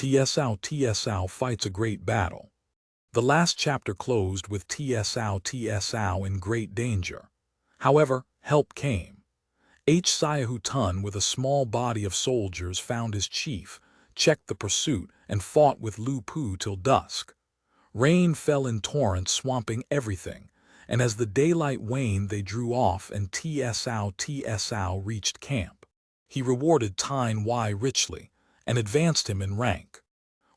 TsʻAo fights a great battle. The last chapter closed with TsʻAo in great danger. However, help came. Tun, with a small body of soldiers, found his chief, checked the pursuit, and fought with Lu Pu till dusk. Rain fell in torrents, swamping everything, and as the daylight waned they drew off and TsʻAo reached camp. He rewarded Tyne richly, and advanced him in rank.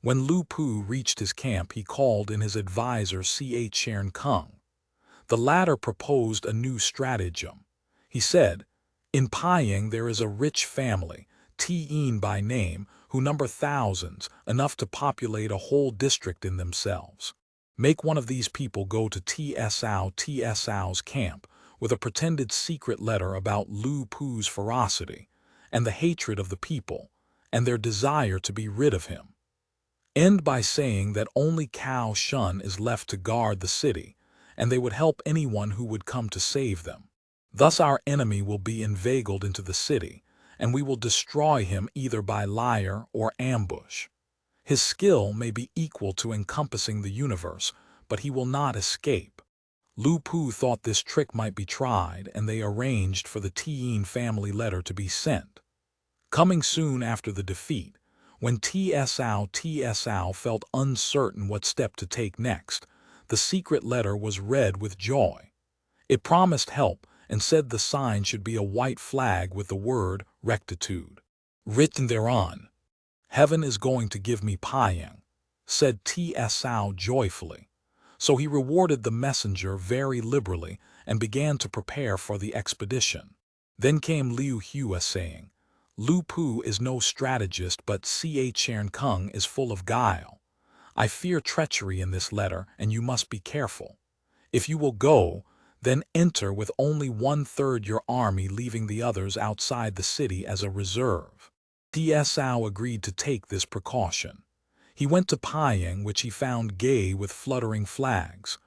When Lu Pu reached his camp he called in his advisor Kung. The latter proposed a new stratagem. He said, "In Pying there is a rich family, T'Ao by name, who number thousands, enough to populate a whole district in themselves. Make one of these people go to TsʻAo's camp with a pretended secret letter about Lu Pu's ferocity, and the hatred of the people, and their desire to be rid of him. End by saying that only Cao Shun is left to guard the city, and they would help anyone who would come to save them. Thus our enemy will be inveigled into the city, and we will destroy him either by lyre or ambush. His skill may be equal to encompassing the universe, but he will not escape." Lu Pu thought this trick might be tried, and they arranged for the T'Ao family letter to be sent. Coming soon after the defeat, when TsʻAo felt uncertain what step to take next, the secret letter was read with joy. It promised help and said the sign should be a white flag with the word rectitude written thereon. "Heaven is going to give me Pying," said TsʻAo joyfully. So he rewarded the messenger very liberally and began to prepare for the expedition. Then came Liu Hua saying, "Lu Pu is no strategist, but Kung is full of guile. I fear treachery in this letter, and you must be careful. If you will go, then enter with only 1/3 your army, leaving the others outside the city as a reserve." TsʻAo agreed to take this precaution. He went to Pying, which he found gay with fluttering flags.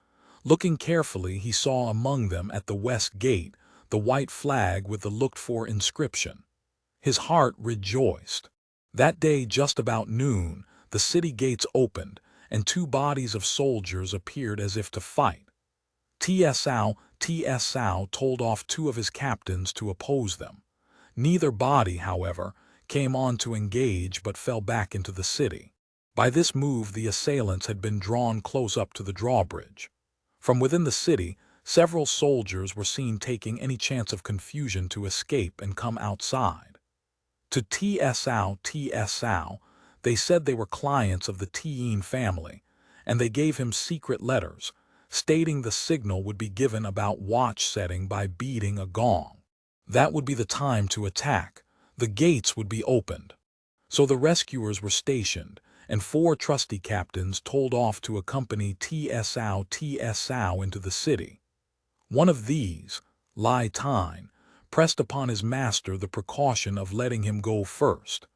Looking carefully, he saw among them at the west gate the white flag with the looked-for inscription. His heart rejoiced. That day, just about noon, the city gates opened, and 2 bodies of soldiers appeared as if to fight. TsʻAo told off 2 of his captains to oppose them. Neither body, however, came on to engage but fell back into the city. By this move the assailants had been drawn close up to the drawbridge. From within the city, several soldiers were seen taking any chance of confusion to escape and come outside. To TsʻAo, they said they were clients of the T'Ao family, and they gave him secret letters, stating the signal would be given about watch setting by beating a gong. That would be the time to attack. The gates would be opened. So the rescuers were stationed, and 4 trusty captains told off to accompany TsʻAo into the city. One of these, Lai Tyne, pressed upon his master the precaution of letting him go first.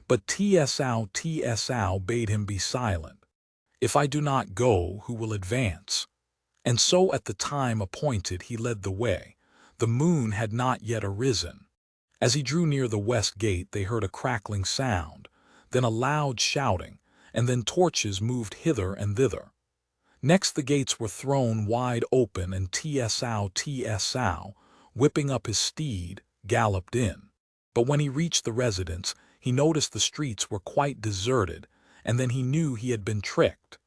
But TsʻAo bade him be silent. "If I do not go, who will advance?" And so at the time appointed he led the way. The moon had not yet arisen. As he drew near the west gate they heard a crackling sound, then a loud shouting, and then torches moved hither and thither. Next the gates were thrown wide open, and TsʻAo, whipping up his steed, galloped in. But when he reached the residence, he noticed the streets were quite deserted, and then he knew he had been tricked.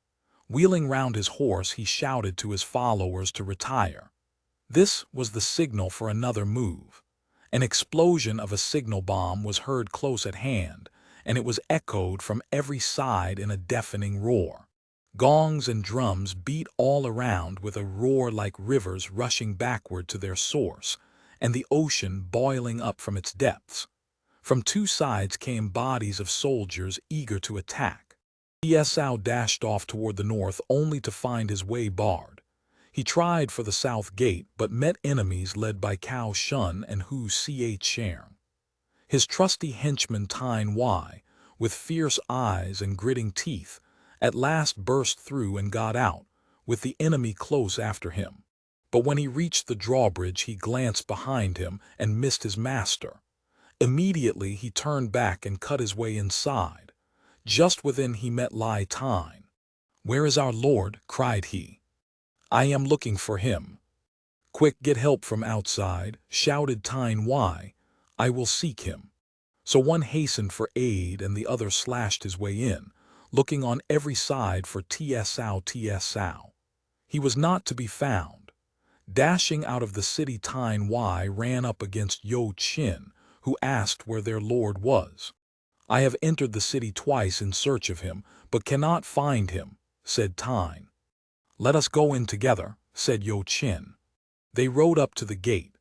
Wheeling round his horse, he shouted to his followers to retire. This was the signal for another move. An explosion of a signal bomb was heard close at hand, and it was echoed from every side in a deafening roar. Gongs and drums beat all around with a roar like rivers rushing backward to their source, and the ocean boiling up from its depths. From 2 sides came bodies of soldiers eager to attack. TsʻAo dashed off toward the north only to find his way barred. He tried for the south gate but met enemies led by Cao Shun and Hu Xiang. His trusty henchman Tyne, with fierce eyes and gritting teeth, at last burst through and got out, with the enemy close after him. But when he reached the drawbridge he glanced behind him and missed his master. Immediately he turned back and cut his way inside. Just within he met Lai Tine. "Where is our lord?" cried he. "I am looking for him." "Quick, get help from outside," shouted Tine. "Why? I will seek him." So one hastened for aid and the other slashed his way in, looking on every side for TsʻAo TsʻAo. He was not to be found. Dashing out of the city, Tine ran up against Yo Chin, who asked where their lord was. "I have entered the city twice in search of him, but cannot find him," said Tine. "Let us go in together," said Yo Chin. They rode up to the gate,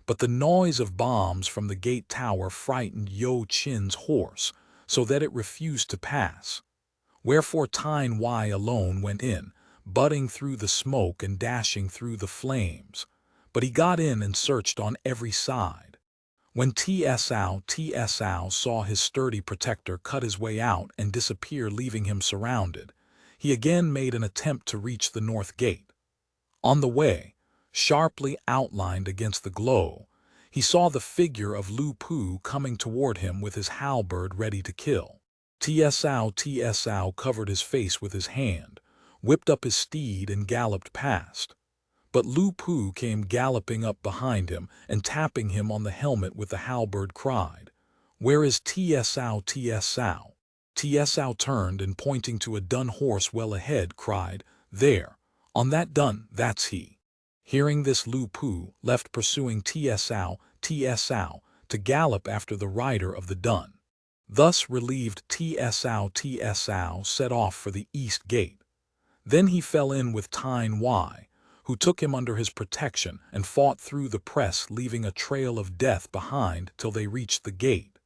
but the noise of bombs from the gate tower frightened Yo Chin's horse, so that it refused to pass. Wherefore Tine alone went in, butting through the smoke and dashing through the flames. But he got in and searched on every side. When TsʻAo saw his sturdy protector cut his way out and disappear, leaving him surrounded, he again made an attempt to reach the north gate. On the way, sharply outlined against the glow, he saw the figure of Lu Pu coming toward him with his halberd ready to kill. TsʻAo covered his face with his hand, whipped up his steed and galloped past. But Lu Pu came galloping up behind him and tapping him on the helmet with the halberd cried, "Where is TsʻAo TsʻAo?" TsʻAo turned and pointing to a dun horse well ahead cried, "There, on that dun, that's he." Hearing this, Lu Pu left pursuing TsʻAo to gallop after the rider of the dun. Thus relieved, TsʻAo set off for the east gate. Then he fell in with Tine, who took him under his protection and fought through the press, leaving a trail of death behind till they reached the gate.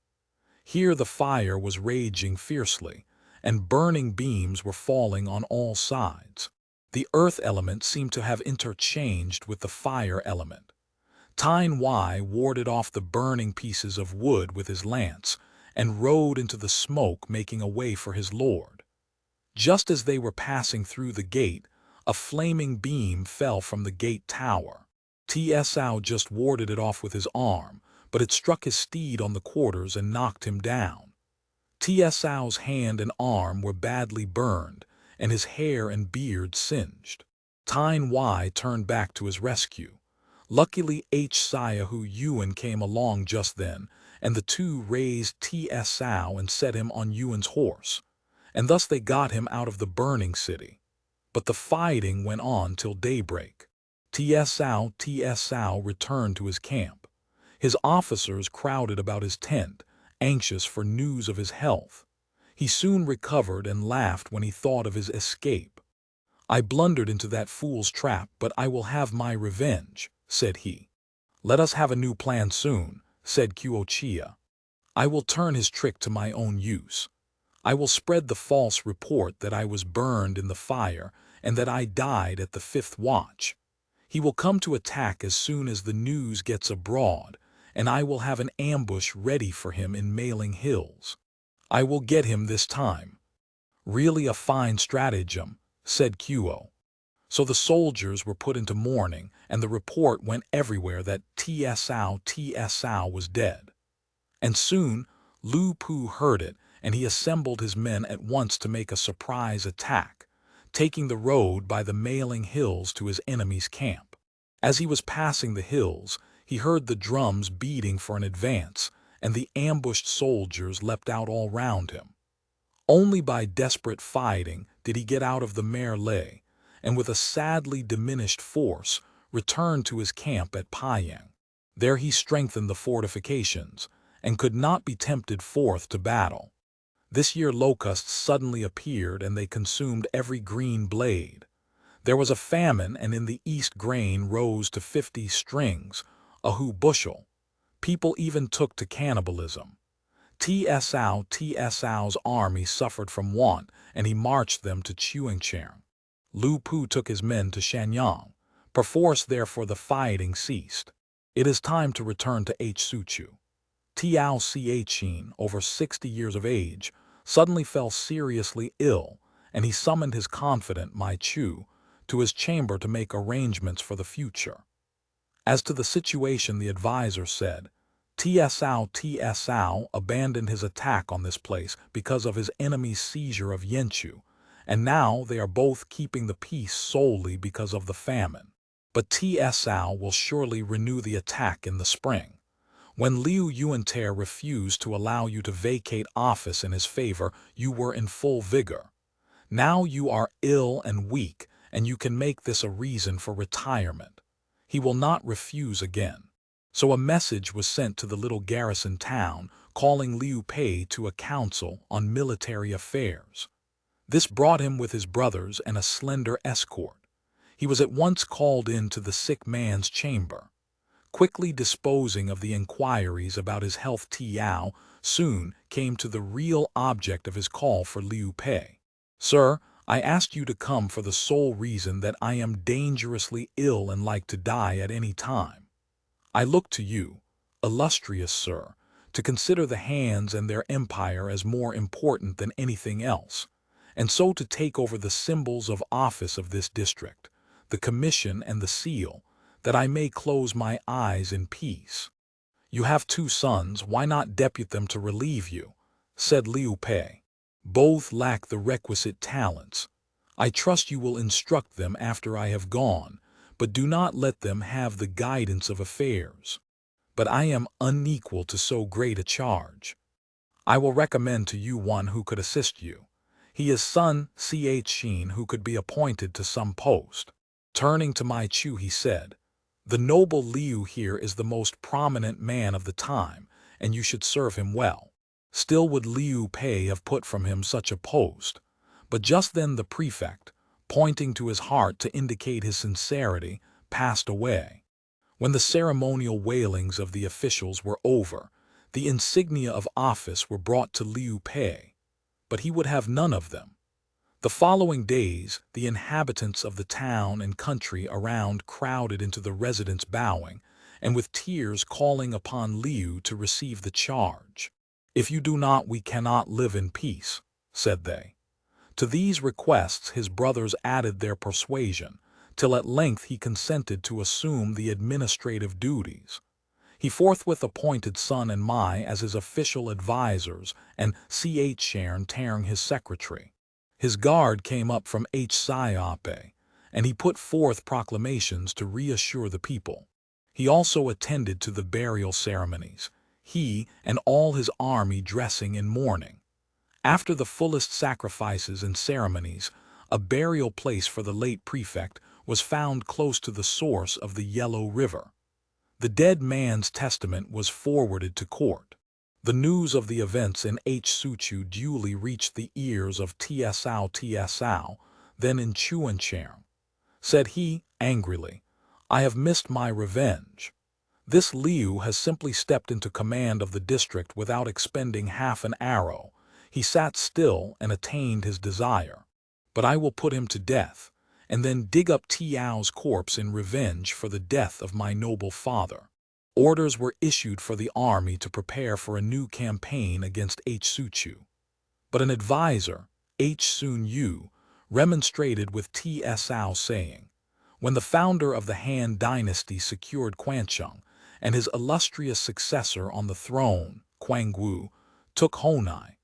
Here the fire was raging fiercely, and burning beams were falling on all sides. The earth element seemed to have interchanged with the fire element. Tine warded off the burning pieces of wood with his lance, and rode into the smoke, making a way for his lord. Just as they were passing through the gate, a flaming beam fell from the gate tower. TsʻAo just warded it off with his arm, but it struck his steed on the quarters and knocked him down. TsʻAo's hand and arm were badly burned, and his hair and beard singed. Tine turned back to his rescue. Luckily, Ts'ao Yuan came along just then, and the two raised TsʻAo and set him on Yuan's horse, and thus they got him out of the burning city. But the fighting went on till daybreak. TsʻAo returned to his camp. His officers crowded about his tent, anxious for news of his health. He soon recovered and laughed when he thought of his escape. "I blundered into that fool's trap, but I will have my revenge," said he. "Let us have a new plan soon," said Kuo-Chia. "I will turn his trick to my own use. I will spread the false report that I was burned in the fire and that I died at the 5th watch. He will come to attack as soon as the news gets abroad, and I will have an ambush ready for him in Mailing Hills. I will get him this time." "Really a fine stratagem," said Kuo. So the soldiers were put into mourning, and the report went everywhere that TsʻAo was dead. And soon Lu Pu heard it, and he assembled his men at once to make a surprise attack, taking the road by the Mailing Hills to his enemy's camp. As he was passing the hills, he heard the drums beating for an advance, and the ambushed soldiers leapt out all round him. Only by desperate fighting did he get out of the mêlée, and with a sadly diminished force returned to his camp at Payang. There he strengthened the fortifications, and could not be tempted forth to battle. This year locusts suddenly appeared, and they consumed every green blade. There was a famine, and in the east grain rose to 50 strings, a bushel. People even took to cannibalism. TsʻAo's army suffered from want, and he marched them to Chuangchang. Lu Pu took his men to Shanyang. Perforce therefore the fighting ceased. It is time to return to Hsuchu. TʻAo Chin, over 60 years of age, suddenly fell seriously ill, and he summoned his confidant Mai Chu to his chamber to make arrangements for the future. As to the situation, the advisor said, TsʻAo abandoned his attack on this place because of his enemy's seizure of Yenchu, and now they are both keeping the peace solely because of the famine. But TsʻAo will surely renew the attack in the spring. When Luo Guanzhong refused to allow you to vacate office in his favor, you were in full vigor. Now you are ill and weak, and you can make this a reason for retirement. He will not refuse again. So a message was sent to the little garrison town, calling Liu Pei to a council on military affairs. This brought him with his brothers and a slender escort. He was at once called into the sick man's chamber. Quickly disposing of the inquiries about his health, TsʻAo soon came to the real object of his call for Liu Pei. "Sir, I asked you to come for the sole reason that I am dangerously ill and like to die at any time. I look to you, illustrious sir, to consider the Han's and their empire as more important than anything else, and so to take over the symbols of office of this district, the commission and the seal, that I may close my eyes in peace. You have 2 sons, why not depute them to relieve you?" said Liu Pei. "Both lack the requisite talents. I trust you will instruct them after I have gone, but do not let them have the guidance of affairs. But I am unequal to so great a charge. I will recommend to you one who could assist you. He is son Xin who could be appointed to some post." Turning to Mai Chu, he said, "The noble Liu here is the most prominent man of the time, and you should serve him well." Still would Liu Pei have put from him such a post, but just then the prefect, pointing to his heart to indicate his sincerity, passed away. When the ceremonial wailings of the officials were over, the insignia of office were brought to Liu Pei, but he would have none of them. The following days, the inhabitants of the town and country around crowded into the residence bowing, and with tears calling upon Liu to receive the charge. "If you do not, we cannot live in peace," said they. To these requests his brothers added their persuasion, till at length he consented to assume the administrative duties. He forthwith appointed Sun and Mai as his official advisors and TsʻAo his secretary. His guard came up from TsʻAo, and he put forth proclamations to reassure the people. He also attended to the burial ceremonies, he and all his army dressing in mourning. After the fullest sacrifices and ceremonies, a burial place for the late prefect was found close to the source of the Yellow River. The dead man's testament was forwarded to court. The news of the events in Suchu duly reached the ears of TsʻAo, then in Chuanchang. Said he, angrily, "I have missed my revenge. This Liu has simply stepped into command of the district without expending half an arrow. He sat still and attained his desire. But I will put him to death, and then dig up TsʻAo's corpse in revenge for the death of my noble father." Orders were issued for the army to prepare for a new campaign against Suchu. But an advisor, Sun Yu, remonstrated with TsʻAo, saying, "When the founder of the Han dynasty secured Quancheng, and his illustrious successor on the throne, Quangwu, took Honai,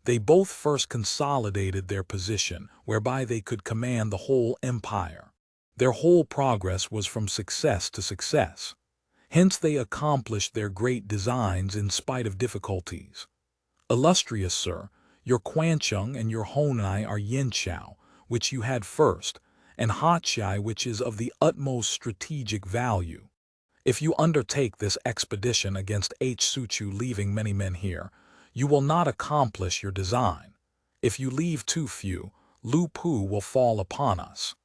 they both first consolidated their position whereby they could command the whole empire. Their whole progress was from success to success. Hence they accomplished their great designs in spite of difficulties. Illustrious sir, your Quancheng and your Honai are Yanchao, which you had first, and Hachai, which is of the utmost strategic value. If you undertake this expedition against Suchu leaving many men here, you will not accomplish your design. If you leave too few, Lu Pu will fall upon us.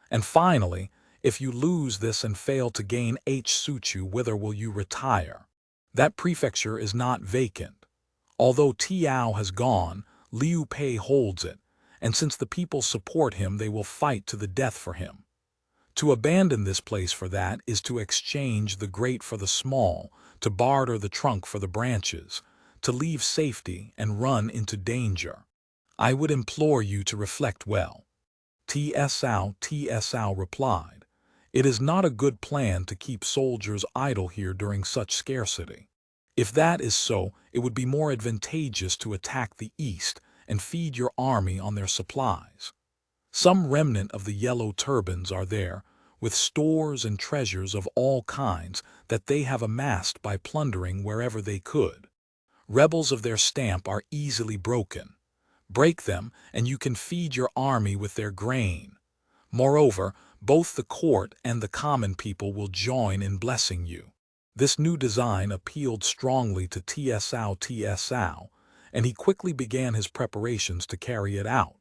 And finally, if you lose this and fail to gain Suchu, whither will you retire? That prefecture is not vacant. Although TsʻAo has gone, Liu Pei holds it, and since the people support him, they will fight to the death for him. To abandon this place for that is to exchange the great for the small, to barter the trunk for the branches, to leave safety and run into danger. I would implore you to reflect well." TsʻAo replied, "It is not a good plan to keep soldiers idle here during such scarcity. If that is so, it would be more advantageous to attack the east and feed your army on their supplies. Some remnant of the yellow turbans are there, with stores and treasures of all kinds that they have amassed by plundering wherever they could. Rebels of their stamp are easily broken. Break them, and you can feed your army with their grain. Moreover, both the court and the common people will join in blessing you. This new design appealed strongly to TsʻAo, and he quickly began his preparations to carry it out.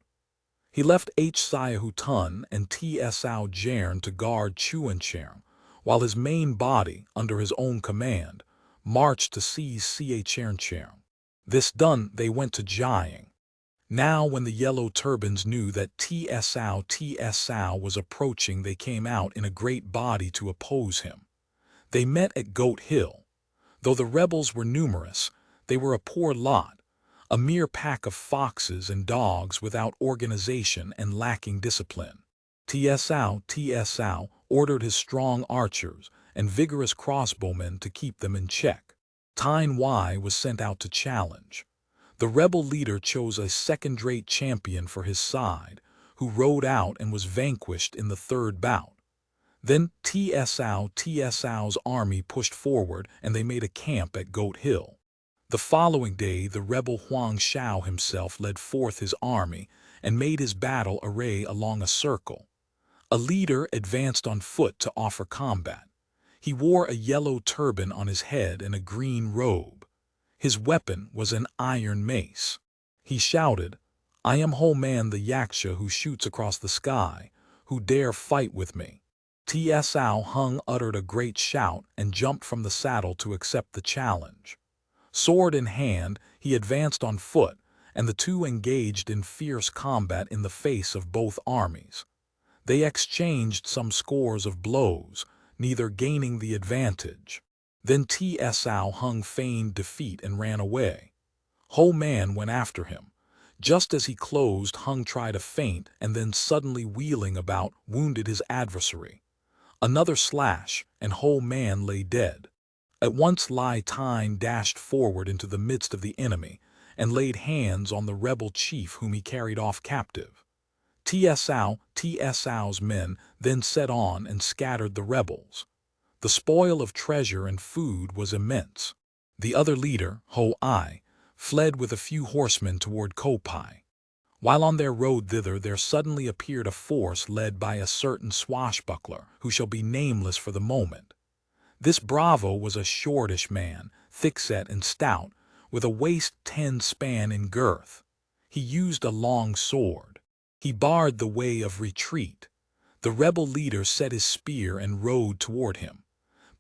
He left Ts'Ao and TsʻAo to guard Chuancheng, while his main body, under his own command, marched to seize Xiancheng. This done, they went to Jiang. Now when the yellow turbans knew that TsʻAo was approaching, they came out in a great body to oppose him. They met at Goat Hill. Though the rebels were numerous, they were a poor lot, a mere pack of foxes and dogs without organization and lacking discipline. TsʻAo ordered his strong archers and vigorous crossbowmen to keep them in check. Ts'Ao was sent out to challenge. The rebel leader chose a second-rate champion for his side, who rode out and was vanquished in the third bout. Then TsʻAo's army pushed forward, and they made a camp at Goat Hill. The following day, the rebel Huang Shao himself led forth his army and made his battle array along a circle. A leader advanced on foot to offer combat. He wore a yellow turban on his head and a green robe. His weapon was an iron mace. He shouted, "I am Ho Man the Yaksha who shoots across the sky. Who dare fight with me?" TsʻAo uttered a great shout and jumped from the saddle to accept the challenge. Sword in hand, he advanced on foot, and the two engaged in fierce combat in the face of both armies. They exchanged some scores of blows, neither gaining the advantage. Then TsʻAo feigned defeat and ran away. Ho Man went after him. Just as he closed, Hung tried a feint and then suddenly wheeling about, wounded his adversary. Another slash, and Ho Man lay dead. At once Lai Tine dashed forward into the midst of the enemy and laid hands on the rebel chief whom he carried off captive. TsʻAo's men then set on and scattered the rebels. The spoil of treasure and food was immense. The other leader, Ho-I, fled with a few horsemen toward Kopai. While on their road thither, there suddenly appeared a force led by a certain swashbuckler, who shall be nameless for the moment. This bravo was a shortish man, thick-set and stout, with a waist 10 span in girth. He used a long sword. He barred the way of retreat. The rebel leader set his spear and rode toward him.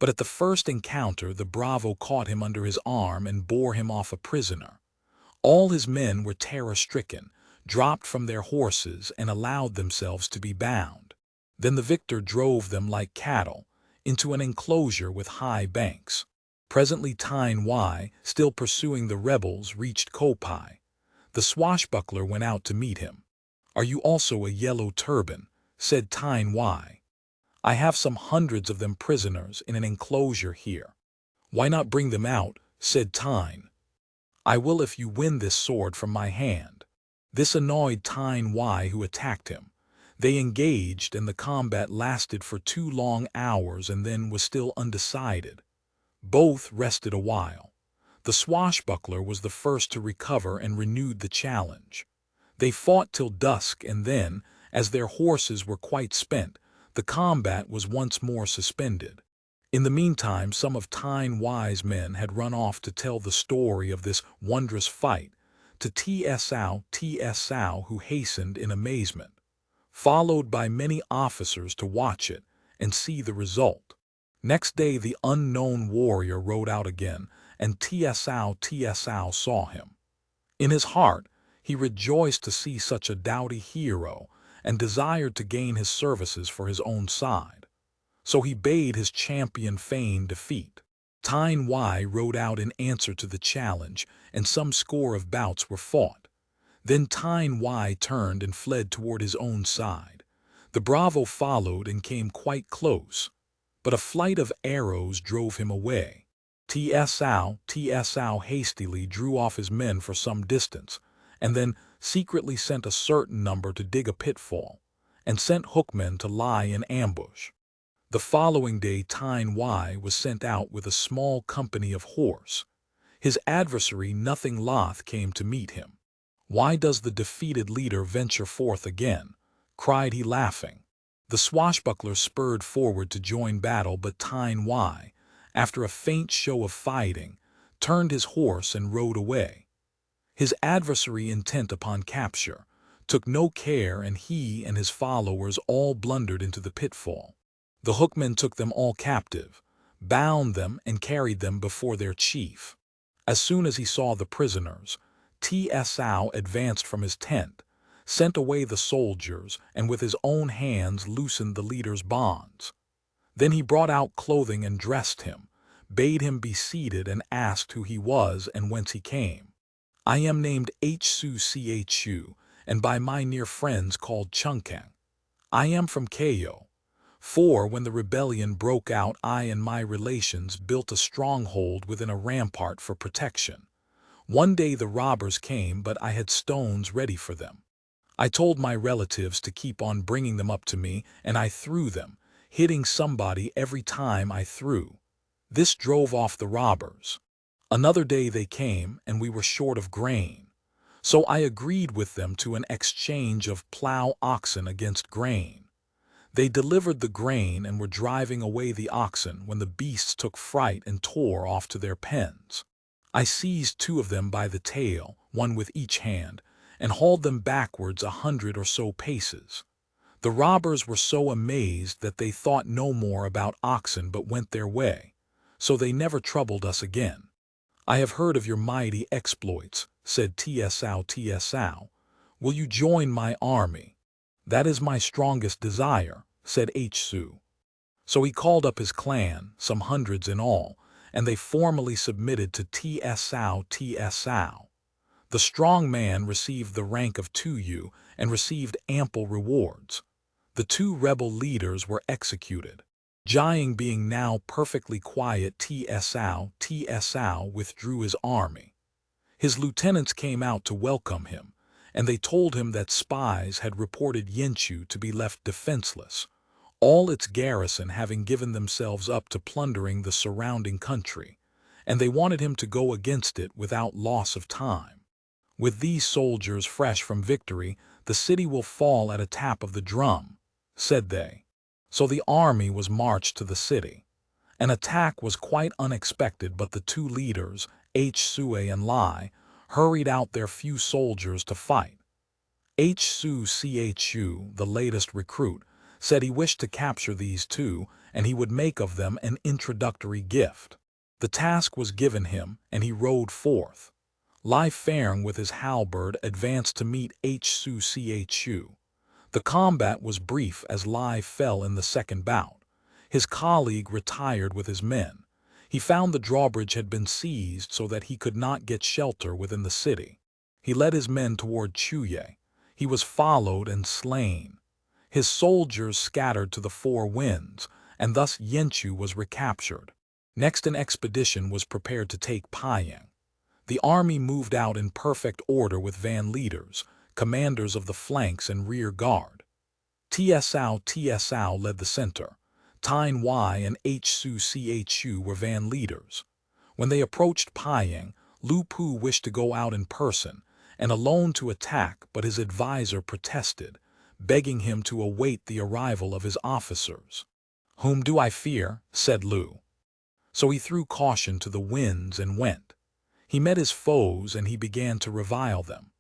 But at the first encounter, the bravo caught him under his arm and bore him off a prisoner. All his men were terror-stricken, dropped from their horses, and allowed themselves to be bound. Then the victor drove them like cattle into an enclosure with high banks. Presently T'ai, still pursuing the rebels, reached Kopai. The swashbuckler went out to meet him. "Are you also a yellow turban?" said T'ai. "I have some hundreds of them prisoners in an enclosure here." "Why not bring them out?" said T'ai. "I will if you win this sword from my hand." This annoyed T'ai, who attacked him. They engaged, and the combat lasted for 2 long hours and then was still undecided. Both rested a while. The swashbuckler was the first to recover and renewed the challenge. They fought till dusk, and then, as their horses were quite spent, the combat was once more suspended. In the meantime, some of T'ai's men had run off to tell the story of this wondrous fight to TsʻAo, who hastened in amazement, followed by many officers to watch it and see the result. Next day the unknown warrior rode out again, and TsʻAo saw him. In his heart, he rejoiced to see such a doughty hero and desired to gain his services for his own side. So he bade his champion feign defeat. T'ai rode out in answer to the challenge, and some score of bouts were fought. Then T'ai turned and fled toward his own side. The bravo followed and came quite close, but a flight of arrows drove him away. TsʻAo hastily drew off his men for some distance, and then secretly sent a certain number to dig a pitfall, and sent hookmen to lie in ambush. The following day TsʻAo was sent out with a small company of horse. His adversary nothing loth came to meet him. "Why does the defeated leader venture forth again?" cried he laughing. The swashbuckler spurred forward to join battle, but TsʻAo, after a faint show of fighting, turned his horse and rode away. His adversary, intent upon capture, took no care, and he and his followers all blundered into the pitfall. The hookmen took them all captive, bound them, and carried them before their chief. As soon as he saw the prisoners, TsʻAo advanced from his tent, sent away the soldiers, and with his own hands loosened the leader's bonds. Then he brought out clothing and dressed him, bade him be seated, and asked who he was and whence he came. "I am named TsʻAo, and by my near friends called Chunkang. I am from TʻAo. For when the rebellion broke out, I and my relations built a stronghold within a rampart for protection. One day the robbers came, but I had stones ready for them. I told my relatives to keep on bringing them up to me, and I threw them, hitting somebody every time I threw. This drove off the robbers. Another day they came, and we were short of grain. So I agreed with them to an exchange of plow oxen against grain. They delivered the grain and were driving away the oxen when the beasts took fright and tore off to their pens. I seized 2 of them by the tail, one with each hand, and hauled them backwards 100 or so paces. The robbers were so amazed that they thought no more about oxen but went their way, so they never troubled us again. I have heard of your mighty exploits," said TsʻAo. "Will you join my army?" "That is my strongest desire," said TsʻAo. So he called up his clan, some hundreds in all, and they formally submitted to TsʻAo. The strong man received the rank of TsʻAo and received ample rewards. The 2 rebel leaders were executed. Jiang being now perfectly quiet, TsʻAo withdrew his army. His lieutenants came out to welcome him, and they told him that spies had reported Yanqiu to be left defenseless, all its garrison having given themselves up to plundering the surrounding country, and they wanted him to go against it without loss of time. "With these soldiers fresh from victory, the city will fall at a tap of the drum," said they. So the army was marched to the city. An attack was quite unexpected, but the 2 leaders, TsʻAo and Lai, hurried out their few soldiers to fight. TsʻAo, the latest recruit, said he wished to capture these 2, and he would make of them an introductory gift. The task was given him, and he rode forth. Lai Feng with his halberd advanced to meet TsʻAo. The combat was brief, as Lai fell in the second bout. His colleague retired with his men. He found the drawbridge had been seized so that he could not get shelter within the city. He led his men toward Chuye. He was followed and slain. His soldiers scattered to the 4 winds, and thus Yanqiu was recaptured. Next an expedition was prepared to take Payang. The army moved out in perfect order with van leaders, commanders of the flanks and rear guard. TsʻAo led the center. TsʻAo and TsʻAo were van leaders. When they approached Payang, Lu Pu wished to go out in person and alone to attack, but his advisor protested, begging him to await the arrival of his officers. "Whom do I fear?" said Lu. So he threw caution to the winds and went. He met his foes and he began to revile them.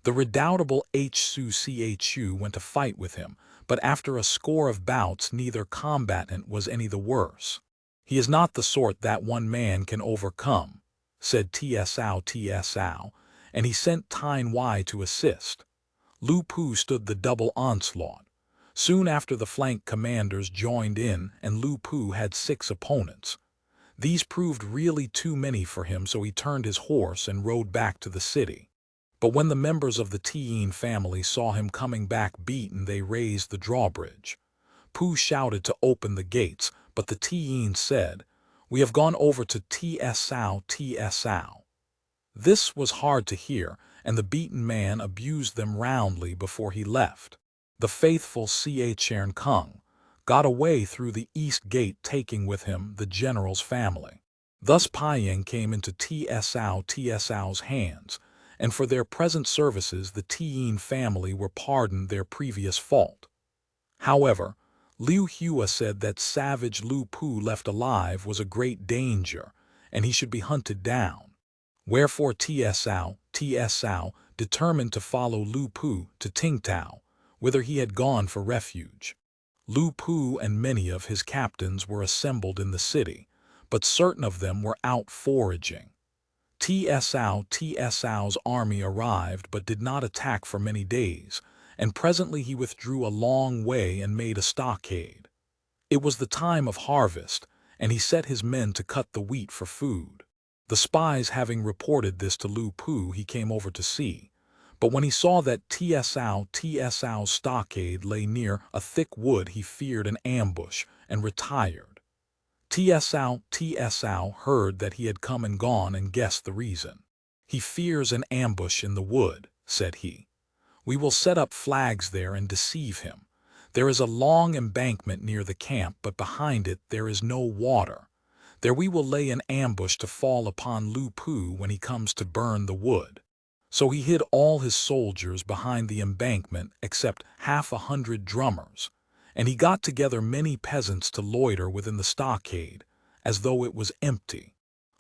The redoubtable TsʻAo went to fight with him, but after a score of bouts neither combatant was any the worse. "He is not the sort that one man can overcome," said TsʻAo, and he sent TsʻAo to assist. Lu Pu stood the double onslaught. Soon after the flank commanders joined in, and Lu Pu had 6 opponents. These proved really too many for him, so he turned his horse and rode back to the city. But when the members of the T'ain family saw him coming back beaten, they raised the drawbridge. Pu shouted to open the gates, but the T'ain said, We have gone over to TsʻAo, TsʻAo. This was hard to hear, and the beaten man abused them roundly before he left. The faithful Kung got away through the east gate, taking with him the general's family. Thus Paiying came into TsʻAo's hands, and for their present services the T'ain family were pardoned their previous fault. However, Liu Hua said that savage Lu Pu left alive was a great danger, and he should be hunted down. Wherefore TsʻAo determined to follow Lu Pu to TʻAo, whither he had gone for refuge. Lu Pu and many of his captains were assembled in the city, but certain of them were out foraging. TsʻAo's army arrived but did not attack for many days, and presently he withdrew a long way and made a stockade. It was the time of harvest, and he set his men to cut the wheat for food. The spies having reported this to Lu Pu, he came over to see, but when he saw that TsʻAo's stockade lay near a thick wood, he feared an ambush and retired. TsʻAo heard that he had come and gone and guessed the reason. "He fears an ambush in the wood," said he. "We will set up flags there and deceive him. There is a long embankment near the camp, but behind it there is no water. There we will lay an ambush to fall upon Lu Pu when he comes to burn the wood." So he hid all his soldiers behind the embankment except 100 drummers, and he got together many peasants to loiter within the stockade, as though it was empty.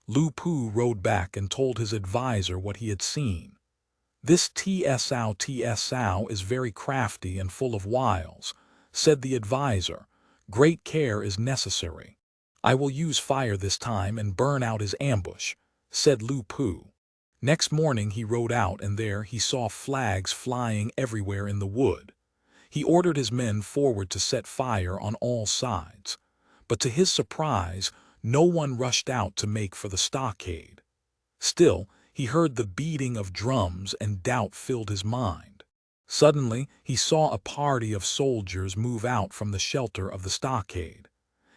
Lu Pu rode back and told his adviser what he had seen. "This TsʻAo is very crafty and full of wiles," said the adviser. "Great care is necessary." "I will use fire this time and burn out his ambush," said Lu Pu. Next morning he rode out, and there he saw flags flying everywhere in the wood. He ordered his men forward to set fire on all sides, but to his surprise no one rushed out to make for the stockade. Still, he heard the beating of drums, and doubt filled his mind. Suddenly he saw a party of soldiers move out from the shelter of the stockade.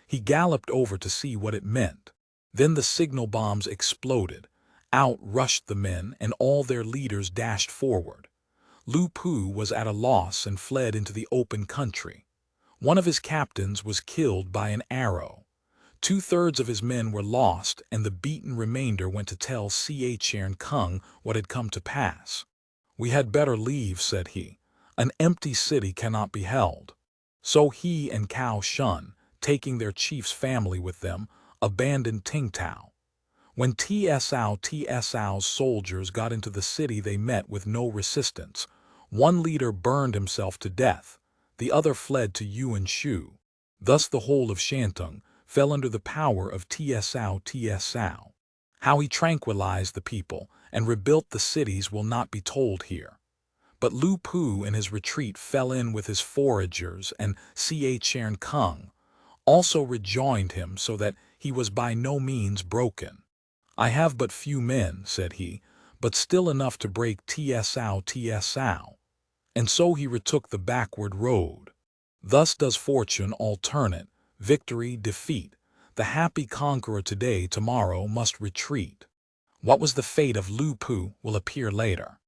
He galloped over to see what it meant. Then the signal bombs exploded. Out rushed the men, and all their leaders dashed forward. Lu Pu was at a loss and fled into the open country. One of his captains was killed by an arrow. 2/3 of his men were lost, and the beaten remainder went to tell Kung what had come to pass. "We had better leave," said he. "An empty city cannot be held." So he and Cao Shun, taking their chief's family with them, abandoned TsʻAo. When TsʻAo's soldiers got into the city, they met with no resistance. One leader burned himself to death, the other fled to Yuan Shu. Thus the whole of Shantung fell under the power of TsʻAo. How he tranquilized the people and rebuilt the cities will not be told here. But Lu Pu in his retreat fell in with his foragers, and Kung also rejoined him, so that he was by no means broken. "I have but few men," said he, "but still enough to break TsʻAo. And so he retook the backward road. Thus does fortune alternate, victory, defeat. The happy conqueror today, tomorrow must retreat. What was the fate of Lu Pu will appear later.